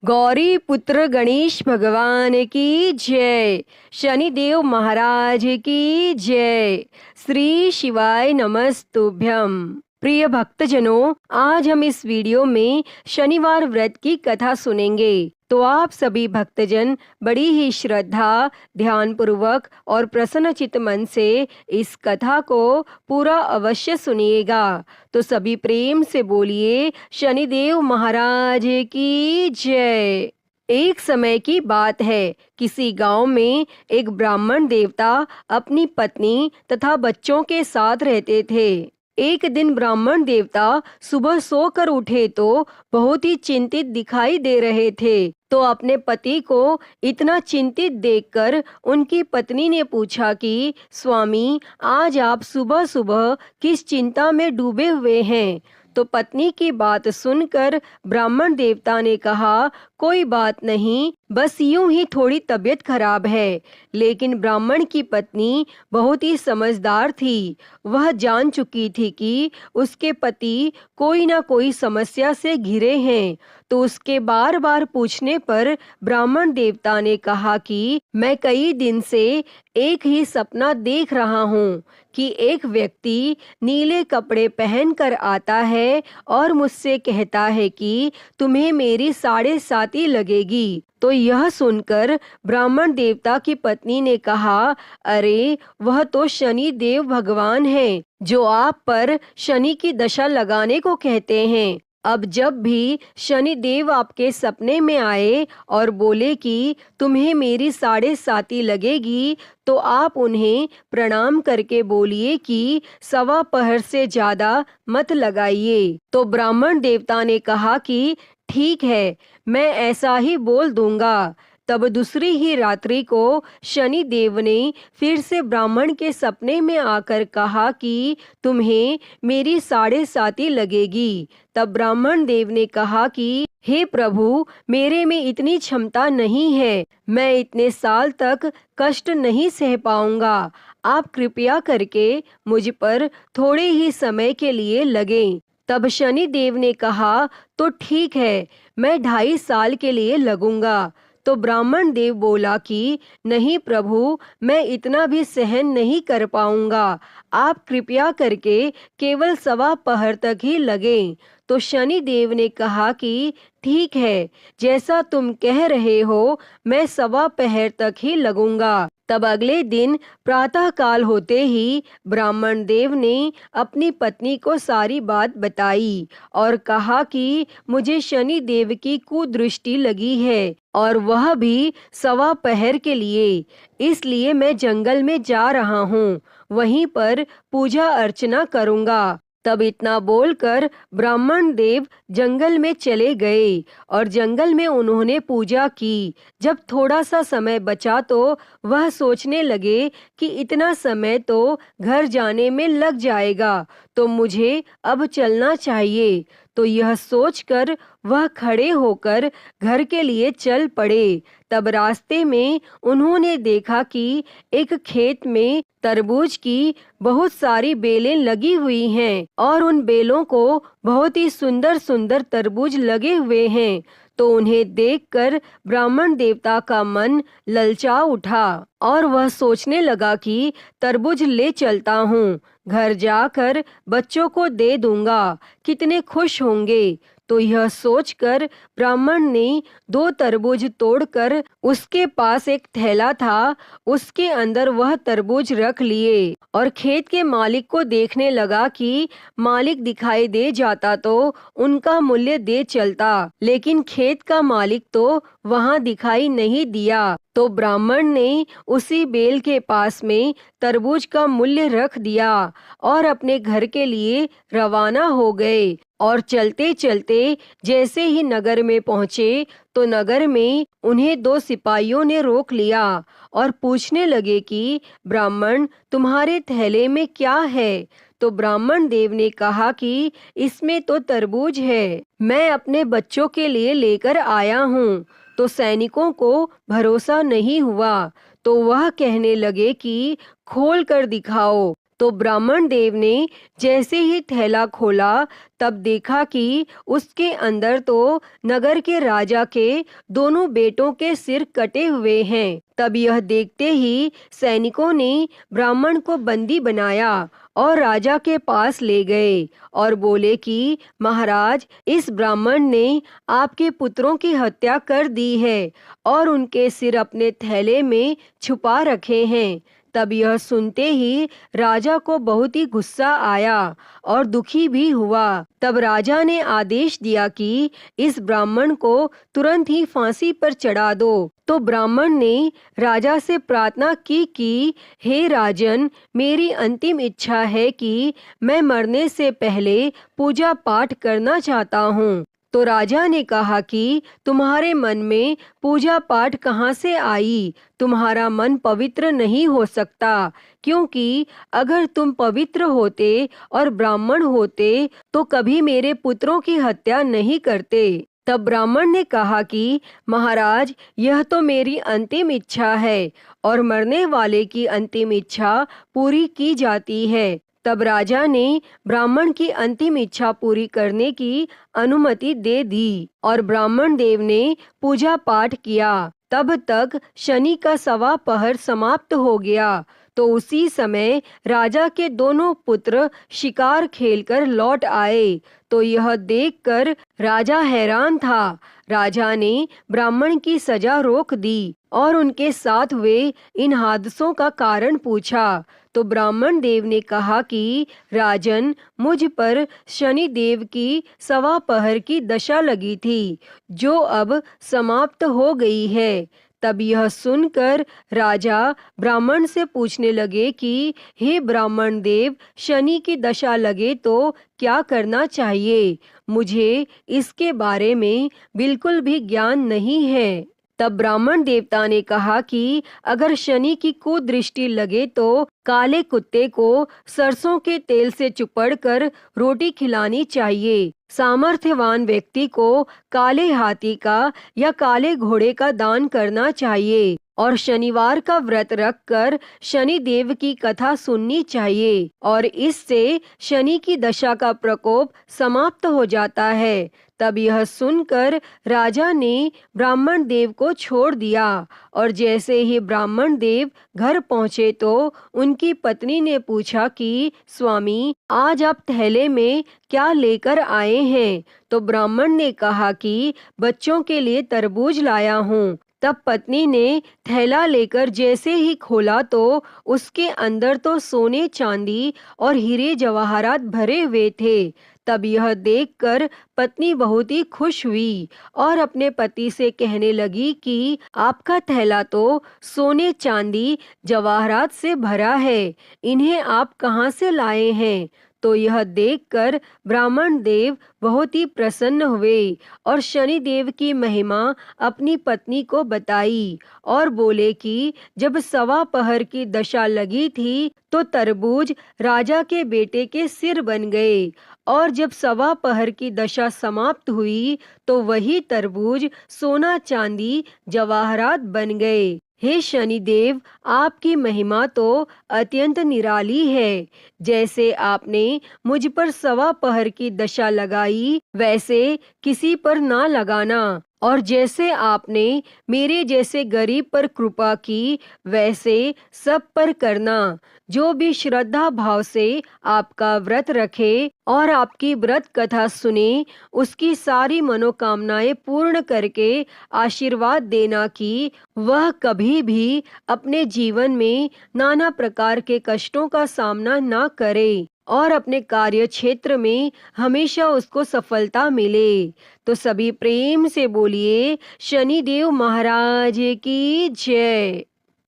गौरी पुत्र गणेश भगवान की जय। शनिदेव महाराज की जय। श्री शिवाय नमस्तुभ्यम। प्रिय भक्तजनों, आज हम इस वीडियो में शनिवार व्रत की कथा सुनेंगे। तो आप सभी भक्तजन बड़ी ही श्रद्धा, ध्यान पूर्वक और प्रसन्नचित्त मन से इस कथा को पूरा अवश्य सुनिएगा। तो सभी प्रेम से बोलिए शनिदेव महाराज की जय। एक समय की बात है, किसी गांव में एक ब्राह्मण देवता अपनी पत्नी तथा बच्चों के साथ रहते थे। एक दिन ब्राह्मण देवता सुबह सोकर उठे तो बहुत ही चिंतित दिखाई दे रहे थे। तो अपने पति को इतना चिंतित देखकर उनकी पत्नी ने पूछा कि स्वामी, आज आप सुबह सुबह किस चिंता में डूबे हुए हैं? तो पत्नी की बात सुनकर ब्राह्मण देवता ने कहा, कोई बात नहीं, बस यूं ही थोड़ी तबीयत खराब है। लेकिन ब्राह्मण की पत्नी बहुत ही समझदार थी। वह जान चुकी थी कि उसके पति कोई ना कोई समस्या से घिरे हैं। तो उसके बार बार पूछने पर ब्राह्मण देवता ने कहा कि मैं कई दिन से एक ही सपना देख रहा हूँ कि एक व्यक्ति नीले कपड़े पहनकर आता है और मुझसे कहता है कि तुम्हें मेरी 7.5 लगेगी। तो यह सुनकर ब्राह्मण देवता की पत्नी ने कहा, अरे वह तो शनि देव भगवान हैं, जो आप पर शनि की दशा लगाने को कहते हैं। अब जब भी शनि देव आपके सपने में आए और बोले कि तुम्हें मेरी 7.5 लगेगी, तो आप उन्हें प्रणाम करके बोलिए कि 1.15 से ज्यादा मत लगाइए। तो ब्राह्मण देवता ने कहा कि ठीक है, मैं ऐसा ही बोल दूंगा। तब दूसरी ही रात्रि को शनि देव ने फिर से ब्राह्मण के सपने में आकर कहा कि तुम्हें मेरी 7.5 लगेगी। तब ब्राह्मण देव ने कहा कि हे प्रभु, मेरे में इतनी क्षमता नहीं है, मैं इतने साल तक कष्ट नहीं सह पाऊंगा। आप कृपया करके मुझ पर थोड़े ही समय के लिए लगें। तब शनि देव ने कहा, तो ठीक है, मैं 2.5 साल के लिए लगूंगा। तो ब्राह्मण देव बोला कि नहीं प्रभु, मैं इतना भी सहन नहीं कर पाऊंगा, आप कृपया करके केवल 1.15 तक ही लगें। तो शनि देव ने कहा कि ठीक है, जैसा तुम कह रहे हो, मैं 1.15 तक ही लगूंगा। तब अगले दिन प्रातः काल होते ही ब्राह्मण देव ने अपनी पत्नी को सारी बात बताई और कहा कि मुझे शनि देव की कुदृष्टि लगी है और वह भी 1.15 के लिए, इसलिए मैं जंगल में जा रहा हूँ, वहीं पर पूजा अर्चना करूँगा। तब इतना बोलकर ब्राह्मण देव जंगल में चले गए और जंगल में उन्होंने पूजा की। जब थोड़ा सा समय बचा तो वह सोचने लगे कि इतना समय तो घर जाने में लग जाएगा, तो मुझे अब चलना चाहिए। तो यह सोचकर वह खड़े होकर घर के लिए चल पड़े। तब रास्ते में उन्होंने देखा कि एक खेत में तरबूज की बहुत सारी बेलें लगी हुई हैं और उन बेलों को बहुत ही सुंदर सुंदर तरबूज लगे हुए हैं। तो उन्हें देखकर ब्राह्मण देवता का मन ललचा उठा और वह सोचने लगा कि तरबूज ले चलता हूँ, घर जाकर बच्चों को दे दूंगा, कितने खुश होंगे। तो यह सोचकर ब्राह्मण ने 2 तरबूज तोड़कर, उसके पास एक थैला था, उसके अंदर वह तरबूज रख लिए और खेत के मालिक को देखने लगा कि मालिक दिखाई दे जाता तो उनका मूल्य दे चलता, लेकिन खेत का मालिक तो वहां दिखाई नहीं दिया। तो ब्राह्मण ने उसी बेल के पास में तरबूज का मूल्य रख दिया और अपने घर के लिए रवाना हो गए। और चलते चलते जैसे ही नगर में पहुंचे तो नगर में उन्हें 2 सिपाहियों ने रोक लिया और पूछने लगे कि ब्राह्मण, तुम्हारे थैले में क्या है? तो ब्राह्मण देव ने कहा कि इसमें तो तरबूज है, मैं अपने बच्चों के लिए लेकर आया हूँ। तो सैनिकों को भरोसा नहीं हुआ, तो वह कहने लगे कि खोल कर दिखाओ। तो ब्राह्मण देव ने जैसे ही थैला खोला तब देखा कि उसके अंदर तो नगर के राजा के दोनों बेटों के सिर कटे हुए हैं। तब यह देखते ही सैनिकों ने ब्राह्मण को बंदी बनाया और राजा के पास ले गए और बोले कि महाराज, इस ब्राह्मण ने आपके पुत्रों की हत्या कर दी है और उनके सिर अपने थैले में छुपा रखे हैं। तब यह सुनते ही राजा को बहुत ही गुस्सा आया और दुखी भी हुआ। तब राजा ने आदेश दिया कि इस ब्राह्मण को तुरंत ही फांसी पर चढ़ा दो। तो ब्राह्मण ने राजा से प्रार्थना की कि हे राजन, मेरी अंतिम इच्छा है कि मैं मरने से पहले पूजा पाठ करना चाहता हूँ। तो राजा ने कहा कि तुम्हारे मन में पूजा पाठ कहाँ से आई? तुम्हारा मन पवित्र नहीं हो सकता, क्योंकि अगर तुम पवित्र होते और ब्राह्मण होते तो कभी मेरे पुत्रों की हत्या नहीं करते। तब ब्राह्मण ने कहा कि महाराज, यह तो मेरी अंतिम इच्छा है और मरने वाले की अंतिम इच्छा पूरी की जाती है। तब राजा ने ब्राह्मण की अंतिम इच्छा पूरी करने की अनुमति दे दी और ब्राह्मण देव ने पूजा पाठ किया। तब तक शनि का 1.25 पहर समाप्त हो गया। तो उसी समय राजा के दोनों पुत्र शिकार खेलकर लौट आए। तो यह देखकर राजा हैरान था। राजा ने ब्राह्मण की सजा रोक दी और उनके साथ हुए इन हादसों का कारण पूछा। तो ब्राह्मण देव ने कहा कि राजन, मुझ पर शनि देव की 1.25 पहर की दशा लगी थी, जो अब समाप्त हो गई है। तब यह सुनकर राजा ब्राह्मण से पूछने लगे कि हे ब्राह्मण देव, शनि की दशा लगे तो क्या करना चाहिए? मुझे इसके बारे में बिल्कुल भी ज्ञान नहीं है। तब ब्राह्मण देवता ने कहा कि अगर शनि की कुदृष्टि लगे तो काले कुत्ते को सरसों के तेल से चुपड़कर रोटी खिलानी चाहिए। सामर्थ्यवान व्यक्ति को काले हाथी का या काले घोड़े का दान करना चाहिए और शनिवार का व्रत रखकर शनि देव की कथा सुननी चाहिए और इससे शनि की दशा का प्रकोप समाप्त हो जाता है। तब यह सुनकर राजा ने ब्राह्मण देव को छोड़ दिया और जैसे ही ब्राह्मण देव घर पहुँचे तो उनकी पत्नी ने पूछा कि स्वामी, आज आप थैले में क्या लेकर आए हैं? तो ब्राह्मण ने कहा कि बच्चों के लिए तरबूज लाया हूँ। तब पत्नी ने थैला लेकर जैसे ही खोला तो उसके अंदर तो सोने चांदी और हीरे जवाहरात भरे हुए थे। तब यह देखकर पत्नी बहुत ही खुश हुई और अपने पति से कहने लगी कि आपका थैला तो सोने चांदी जवाहरात से भरा है, इन्हें आप कहाँ से लाए हैं? तो यह देखकर ब्राह्मण देव बहुत ही प्रसन्न हुए और शनि देव की महिमा अपनी पत्नी को बताई और बोले कि जब 1.25 पहर की दशा लगी थी तो तरबूज राजा के बेटे के सिर बन गए और जब 1.25 पहर की दशा समाप्त हुई तो वही तरबूज सोना चांदी जवाहरात बन गए। हे शनिदेव, आपकी महिमा तो अत्यंत निराली है। जैसे आपने मुझ पर 1.25 पहर की दशा लगाई वैसे किसी पर ना लगाना और जैसे आपने मेरे जैसे गरीब पर कृपा की वैसे सब पर करना। जो भी श्रद्धा भाव से आपका व्रत रखे और आपकी व्रत कथा सुने, उसकी सारी मनोकामनाएं पूर्ण करके आशीर्वाद देना कि वह कभी भी अपने जीवन में नाना प्रकार के कष्टों का सामना ना करे और अपने कार्य क्षेत्र में हमेशा उसको सफलता मिले। तो सभी प्रेम से बोलिए शनिदेव महाराज की जय।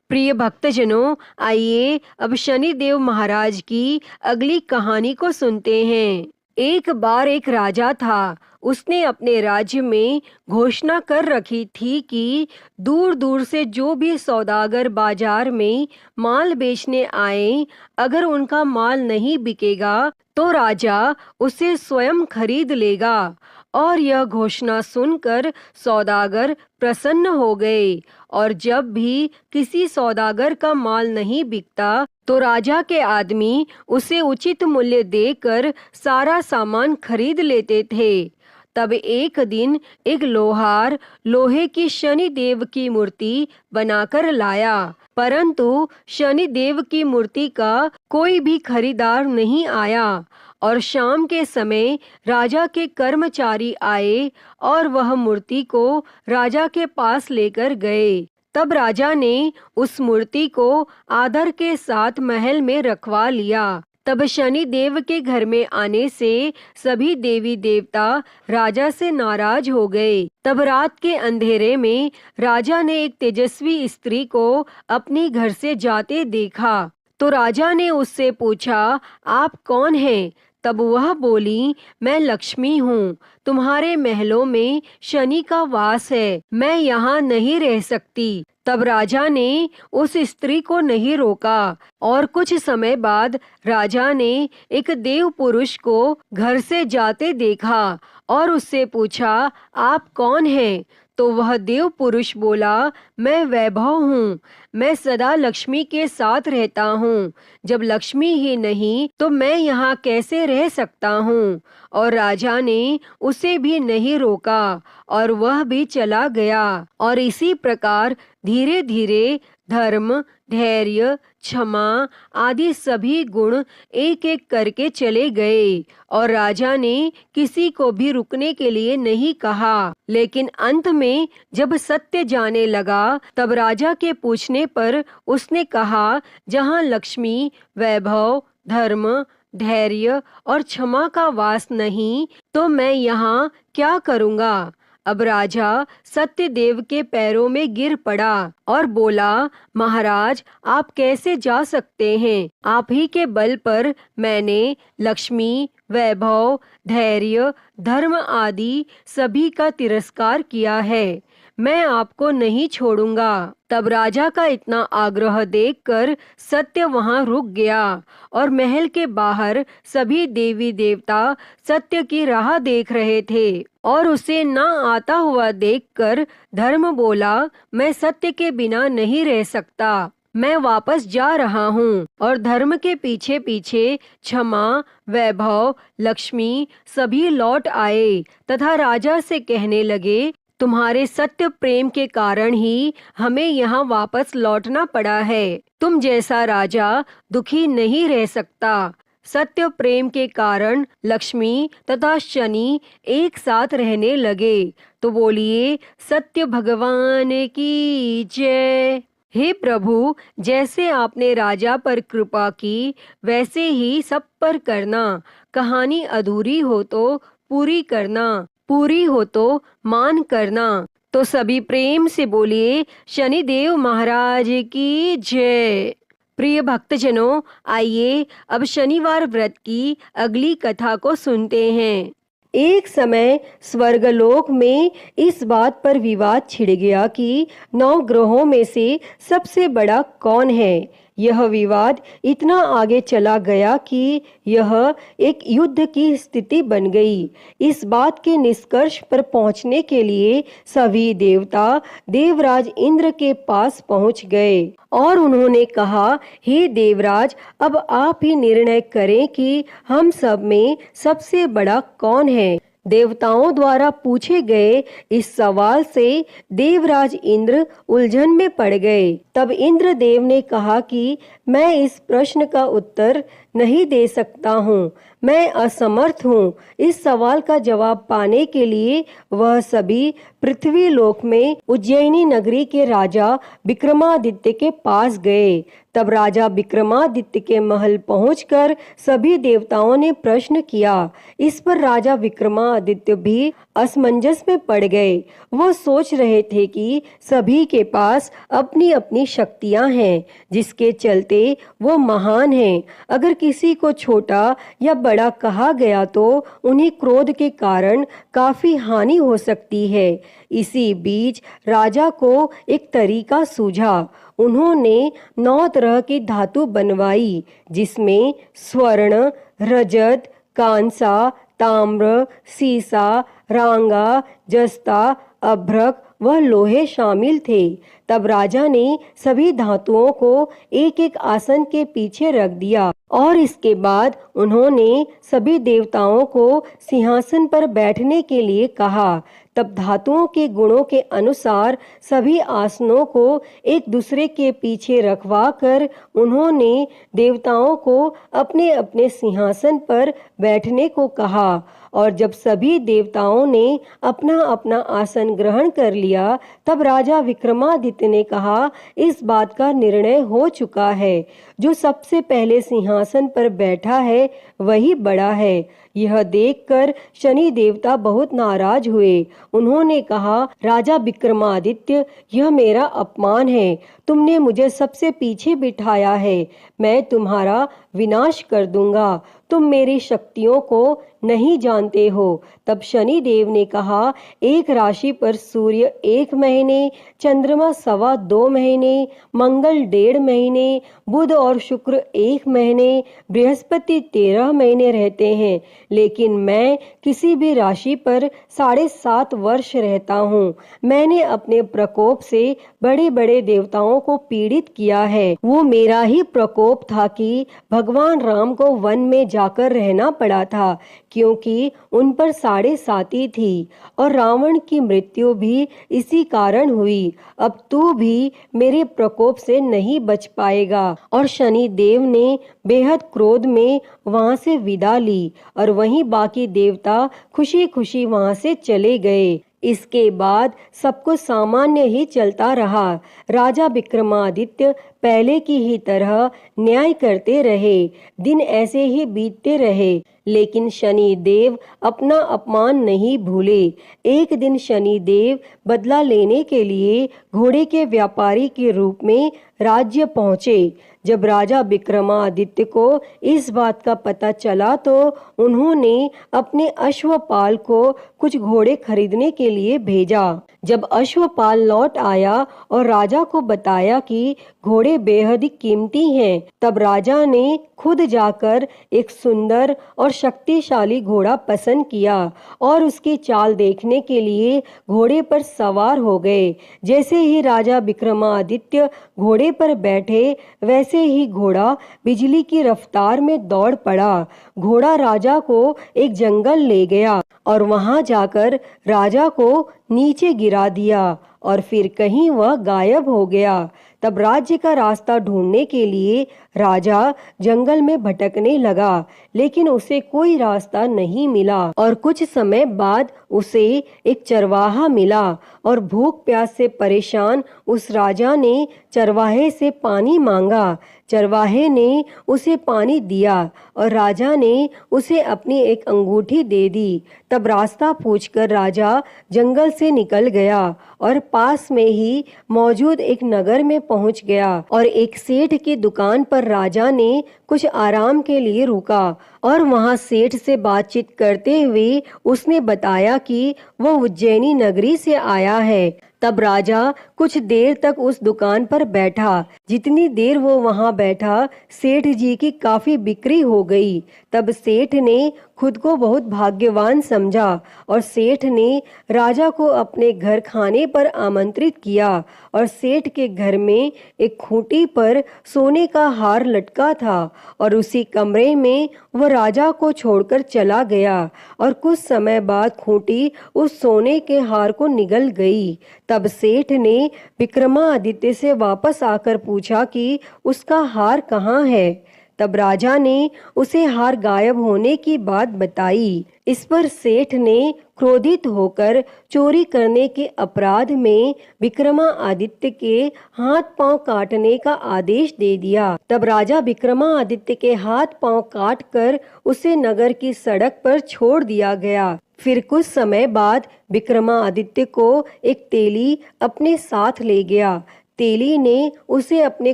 प्रिय भक्तजनों, आइए अब शनिदेव महाराज की अगली कहानी को सुनते हैं। एक बार एक राजा था। उसने अपने राज्य में घोषणा कर रखी थी कि दूर दूर से जो भी सौदागर बाजार में माल बेचने आए, अगर उनका माल नहीं बिकेगा तो राजा उसे स्वयं खरीद लेगा। और यह घोषणा सुनकर सौदागर प्रसन्न हो गए और जब भी किसी सौदागर का माल नहीं बिकता तो राजा के आदमी उसे उचित मूल्य देकर सारा सामान खरीद लेते थे। तब एक दिन एक लोहार लोहे की शनि देव की मूर्ति बनाकर लाया, परंतु शनि देव की मूर्ति का कोई भी खरीदार नहीं आया। और शाम के समय राजा के कर्मचारी आए और वह मूर्ति को राजा के पास लेकर गए। तब राजा ने उस मूर्ति को आदर के साथ महल में रखवा लिया। तब शनि देव के घर में आने से सभी देवी देवता राजा से नाराज हो गए। तब रात के अंधेरे में राजा ने एक तेजस्वी स्त्री को अपने घर से जाते देखा। तो राजा ने उससे पूछा, आप कौन हैं? तब वह बोली, मैं लक्ष्मी हूँ, तुम्हारे महलों में शनि का वास है, मैं यहाँ नहीं रह सकती। तब राजा ने उस स्त्री को नहीं रोका और कुछ समय बाद राजा ने एक देव पुरुष को घर से जाते देखा और उससे पूछा, आप कौन हैं? तो वह देव पुरुष बोला, मैं वैभव हूँ, मैं सदा लक्ष्मी के साथ रहता हूँ, जब लक्ष्मी ही नहीं तो मैं यहाँ कैसे रह सकता हूँ। और राजा ने उसे भी नहीं रोका और वह भी चला गया। और इसी प्रकार धीरे धीरे धर्म, धैर्य, क्षमा आदि सभी गुण एक एक करके चले गए और राजा ने किसी को भी रुकने के लिए नहीं कहा। लेकिन अंत में जब सत्य जाने लगा तब राजा के पूछने पर उसने कहा, जहाँ लक्ष्मी, वैभव, धर्म, धैर्य और क्षमा का वास नहीं तो मैं यहाँ क्या करूँगा। अब राजा सत्यदेव के पैरों में गिर पड़ा और बोला, महाराज आप कैसे जा सकते हैं? आप ही के बल पर मैंने लक्ष्मी, वैभव, धैर्य, धर्म आदि सभी का तिरस्कार किया है, मैं आपको नहीं छोड़ूंगा। तब राजा का इतना आग्रह देखकर सत्य वहां रुक गया और महल के बाहर सभी देवी देवता सत्य की राह देख रहे थे। और उसे न आता हुआ देखकर धर्म बोला, मैं सत्य के बिना नहीं रह सकता, मैं वापस जा रहा हूँ। और धर्म के पीछे पीछे क्षमा, वैभव, लक्ष्मी सभी लौट आए तथा राजा से कहने लगे, तुम्हारे सत्य प्रेम के कारण ही हमें यहाँ वापस लौटना पड़ा है। तुम जैसा राजा दुखी नहीं रह सकता। सत्य प्रेम के कारण लक्ष्मी तथा शनि एक साथ रहने लगे। तो बोलिए, सत्य भगवान की जय। हे प्रभु, जैसे आपने राजा पर कृपा की वैसे ही सब पर करना। कहानी अधूरी हो तो पूरी करना, पूरी हो तो मान करना। तो सभी प्रेम से बोलिए, शनिदेव महाराज की जय। प्रिय भक्तजनों, आइए अब शनिवार व्रत की अगली कथा को सुनते हैं। एक समय स्वर्गलोक में इस बात पर विवाद छिड़ गया कि 9 ग्रहों में से सबसे बड़ा कौन है। यह विवाद इतना आगे चला गया कि यह एक युद्ध की स्थिति बन गई। इस बात के निष्कर्ष पर पहुंचने के लिए सभी देवता देवराज इंद्र के पास पहुंच गए और उन्होंने कहा, हे देवराज, अब आप ही निर्णय करें कि हम सब में सबसे बड़ा कौन है। देवताओं द्वारा पूछे गए इस सवाल से देवराज इंद्र उलझन में पड़ गए। तब इंद्र देव ने कहा कि मैं इस प्रश्न का उत्तर नहीं दे सकता हूँ, मैं असमर्थ हूँ। इस सवाल का जवाब पाने के लिए वह सभी पृथ्वी लोक में उज्जैनी नगरी के राजा विक्रमादित्य के पास गए। तब राजा विक्रमादित्य के महल पहुंचकर सभी देवताओं ने प्रश्न किया। इस पर राजा विक्रमादित्य भी असमंजस में पड़ गए। वो सोच रहे थे कि सभी के पास अपनी अपनी शक्तियां हैं जिसके चलते वो महान हैं। अगर किसी को छोटा या बड़ा कहा गया तो उन्हें क्रोध के कारण काफी हानि हो सकती है। इसी बीच राजा को एक तरीका सूझा। उन्होंने 9 तरह की धातु बनवाई जिसमें स्वर्ण, रजत, कांसा, ताम्र, सीसा, रांगा, जस्ता, अभ्रक वह लोहे शामिल थे। तब राजा ने सभी धातुओं को एक एक आसन के पीछे रख दिया और इसके बाद उन्होंने सभी देवताओं को सिंहासन पर बैठने के लिए कहा। तब धातुओं के गुणों के अनुसार सभी आसनों को एक दूसरे के पीछे रखवा कर उन्होंने देवताओं को अपने अपने सिंहासन पर बैठने को कहा। और जब सभी देवताओं ने अपना अपना आसन ग्रहण कर लिया, तब राजा विक्रमादित्य ने कहा, इस बात का निर्णय हो चुका है, जो सबसे पहले सिंहासन पर बैठा है वही बड़ा है। यह देखकर शनि देवता बहुत नाराज हुए। उन्होंने कहा, राजा विक्रमादित्य, यह मेरा अपमान है। तुमने मुझे सबसे पीछे बिठाया है। मैं तुम्हारा विनाश कर दूंगा। तुम मेरी शक्तियों को नहीं जानते हो। तब शनि देव ने कहा, एक राशि पर सूर्य 1 महीने, चंद्रमा 2.25 महीने, मंगल 1.5 महीने, बुध और शुक्र 1 महीने, बृहस्पति 13 महीने रहते हैं, लेकिन मैं किसी भी राशि पर 7.5 वर्ष रहता हूँ। मैंने अपने प्रकोप से बड़े बड़े देवताओं को पीड़ित किया है। वो मेरा ही प्रकोप था कि भगवान राम को वन में जाकर रहना पड़ा था, क्योंकि उन पर 7.5 थी, और रावण की मृत्यु भी इसी कारण हुई। अब तू भी मेरे प्रकोप से नहीं बच पाएगा। और शनि देव ने बेहद क्रोध में वहां से विदा ली और वहीं बाकी देवता खुशी खुशी वहां से चले गए। इसके बाद सब कुछ सामान्य ही चलता रहा। राजा विक्रमादित्य पहले की ही तरह न्याय करते रहे। दिन ऐसे ही बीतते रहे, लेकिन शनि देव अपना अपमान नहीं भूले। एक दिन शनि देव बदला लेने के लिए घोड़े के व्यापारी के रूप में राज्य पहुंचे। जब राजा विक्रमादित्य को इस बात का पता चला तो उन्होंने अपने अश्वपाल को कुछ घोड़े खरीदने के लिए भेजा। जब अश्वपाल लौट आया और राजा को बताया कि घोड़े बेहद कीमती हैं, तब राजा ने खुद जाकर एक सुंदर और शक्तिशाली घोड़ा पसंद किया और उसकी चाल देखने के लिए घोड़े पर सवार हो गए। जैसे ही राजा विक्रमादित्य घोड़े पर बैठे, वैसे ही घोड़ा बिजली की रफ्तार में दौड़ पड़ा। घोड़ा राजा को एक जंगल ले गया और वहां जाकर राजा को नीचे गिरा दिया और फिर कहीं वह गायब हो गया। तब राज्य का रास्ता ढूंढने के लिए राजा जंगल में भटकने लगा, लेकिन उसे कोई रास्ता नहीं मिला। और कुछ समय बाद उसे एक चरवाहा मिला और भूख प्यास से परेशान उस राजा ने चरवाहे से पानी मांगा। चरवाहे ने उसे पानी दिया और राजा ने उसे अपनी एक अंगूठी दे दी। तब रास्ता पूछकर राजा जंगल से निकल गया और पास में ही मौजूद एक नगर में पहुंच गया और एक सेठ की दुकान पर राजा ने कुछ आराम के लिए रुका और वहां सेठ से बातचीत करते हुए उसने बताया कि वह उज्जैनी नगरी से आया है। तब राजा कुछ देर तक उस दुकान पर बैठा। जितनी देर वो वहां बैठा, सेठ जी की काफी बिक्री हो गई। तब सेठ ने खुद को बहुत भाग्यवान समझा और सेठ ने राजा को अपने घर खाने पर आमंत्रित किया। और सेठ के घर में एक खूंटी पर सोने का हार लटका था और उसी कमरे में वह राजा को छोड़कर चला गया और कुछ समय बाद खूंटी उस सोने के हार को निगल गई। तब सेठ ने विक्रमादित्य से वापस आकर पूछा कि उसका हार कहाँ है। तब राजा ने उसे हार गायब होने की बात बताई। इस पर सेठ ने क्रोधित होकर चोरी करने के अपराध में विक्रमादित्य के हाथ पांव काटने का आदेश दे दिया। तब राजा विक्रमादित्य के हाथ पांव काटकर उसे नगर की सड़क पर छोड़ दिया गया। फिर कुछ समय बाद विक्रमादित्य को एक तेली अपने साथ ले गया। तेली ने उसे अपने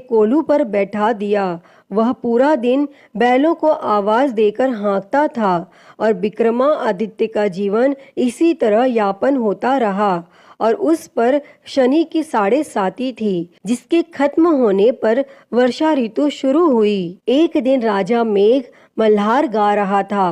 कोल्हू पर बैठा दिया। वह पूरा दिन बैलों को आवाज देकर हाँकता था और विक्रमादित्य का जीवन इसी तरह यापन होता रहा। और उस पर शनि की 7.5 थी, जिसके खत्म होने पर वर्षा ऋतु शुरू हुई। एक दिन राजा मेघ मल्हार गा रहा था।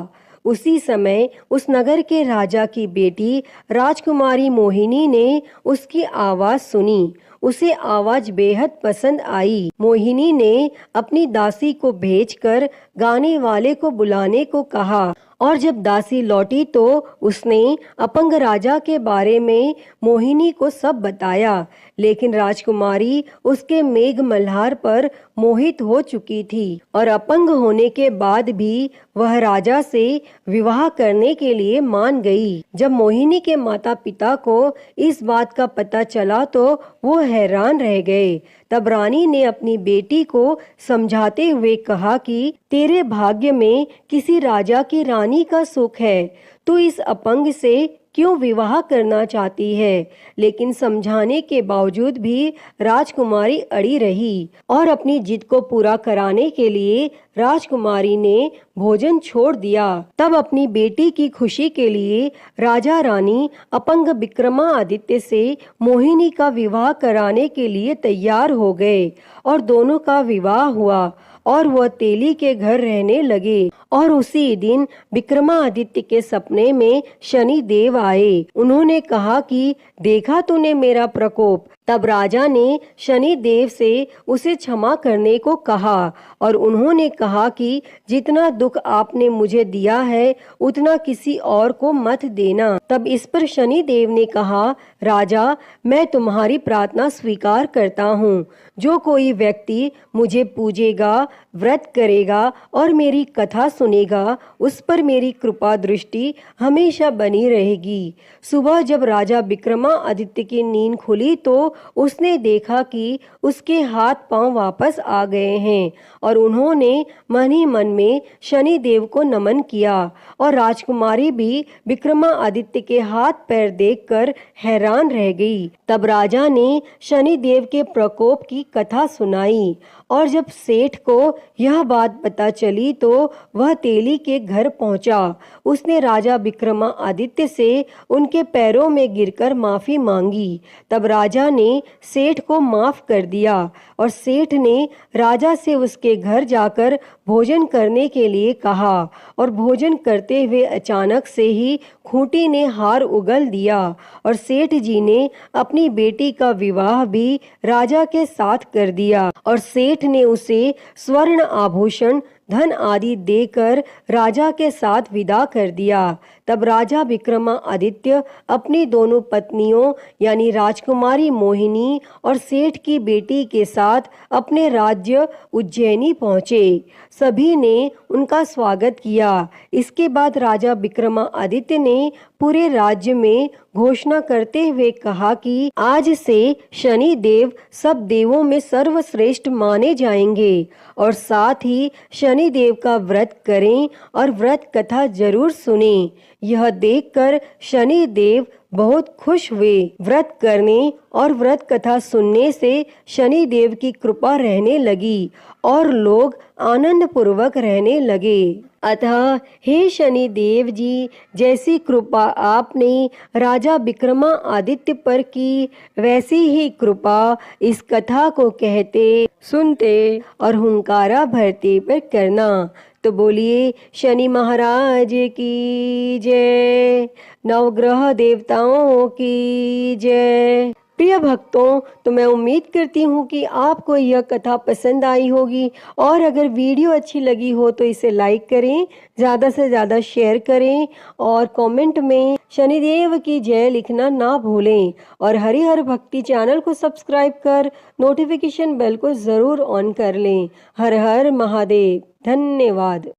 उसी समय उस नगर के राजा की बेटी राजकुमारी मोहिनी ने उसकी आवाज सुनी। उसे आवाज बेहद पसंद आई। मोहिनी ने अपनी दासी को भेजकर गाने वाले को बुलाने को कहा और जब दासी लौटी तो उसने अपंग राजा के बारे में मोहिनी को सब बताया। लेकिन राजकुमारी उसके मेघ मल्हार पर मोहित हो चुकी थी और अपंग होने के बाद भी वह राजा से विवाह करने के लिए मान गई। जब मोहिनी के माता पिता को इस बात का पता चला तो वो हैरान रह गए। तब रानी ने अपनी बेटी को समझाते हुए कहा कि तेरे भाग्य में किसी राजा की रानी का सुख है, तू इस अपंग से क्यों विवाह करना चाहती है। लेकिन समझाने के बावजूद भी राजकुमारी अड़ी रही और अपनी जिद को पूरा कराने के लिए राजकुमारी ने भोजन छोड़ दिया। तब अपनी बेटी की खुशी के लिए राजा रानी अपंग विक्रमादित्य से मोहिनी का विवाह कराने के लिए तैयार हो गए और दोनों का विवाह हुआ और वह तेली के घर रहने लगे। और उसी दिन विक्रमादित्य के सपने में शनि देव आए। उन्होंने कहा कि देखा तूने मेरा प्रकोप। तब राजा ने शनि देव से उसे क्षमा करने को कहा और उन्होंने कहा कि जितना दुख आपने मुझे दिया है उतना किसी और को मत देना। तब इस पर शनि देव ने कहा, राजा मैं तुम्हारी प्रार्थना स्वीकार करता हूँ। जो कोई व्यक्ति मुझे पूजेगा, व्रत करेगा और मेरी कथा सुनेगा उस पर मेरी कृपा दृष्टि हमेशा बनी रहेगी। सुबह जब राजा विक्रमादित्य की नींद खुली तो उसने देखा कि उसके हाथ पांव वापस आ गए हैं और उन्होंने मन ही मन में शनि देव को नमन किया। और राजकुमारी भी विक्रमादित्य के हाथ पैर देखकर हैरान रह गई। तब राजा ने शनि देव के प्रकोप की कथा सुनाई और जब सेठ को यह बात पता चली तो वह तेली के घर पहुंचा। उसने राजा विक्रमादित्य से उनके पैरों में गिरकर माफी मांगी। तब राजा ने सेठ को माफ कर दिया और सेठ ने राजा से उसके घर जाकर भोजन करने के लिए कहा और भोजन करते हुए अचानक से ही खूंटी ने हार उगल दिया और सेठ जी ने अपनी बेटी का विवाह भी राजा के साथ कर दिया और सेठ ने उसे स्वर्ण आभूषण, धन आदि देकर राजा के साथ विदा कर दिया। तब राजा विक्रमादित्य अपनी दोनों पत्नियों यानी राजकुमारी मोहिनी और सेठ की बेटी के साथ अपने राज्य उज्जैनी पहुँचे। सभी ने उनका स्वागत किया। इसके बाद राजा विक्रमादित्य ने पूरे राज्य में घोषणा करते हुए कहा कि आज से शनि देव सब देवों में सर्वश्रेष्ठ माने जाएंगे और साथ ही शनि देव का व्रत करें और व्रत कथा जरूर सुनें। यह देखकर शनि देव बहुत खुश हुए। व्रत करने और व्रत कथा सुनने से शनि देव की कृपा रहने लगी और लोग आनंद पूर्वक रहने लगे। अतः हे शनि देव जी, जैसी कृपा आपने राजा विक्रमादित्य पर की वैसी ही कृपा इस कथा को कहते, सुनते और हुंकारा भरते पर करना। तो बोलिए शनि महाराज की जय, नवग्रह देवताओं की जय। प्रिय भक्तों, तो मैं उम्मीद करती हूँ कि आपको यह कथा पसंद आई होगी और अगर वीडियो अच्छी लगी हो तो इसे लाइक करें, ज़्यादा से ज़्यादा शेयर करें और कमेंट में शनिदेव की जय लिखना ना भूलें और हरिहर भक्ति चैनल को सब्सक्राइब कर नोटिफिकेशन बेल को ज़रूर ऑन कर लें। हर हर महादेव। धन्यवाद।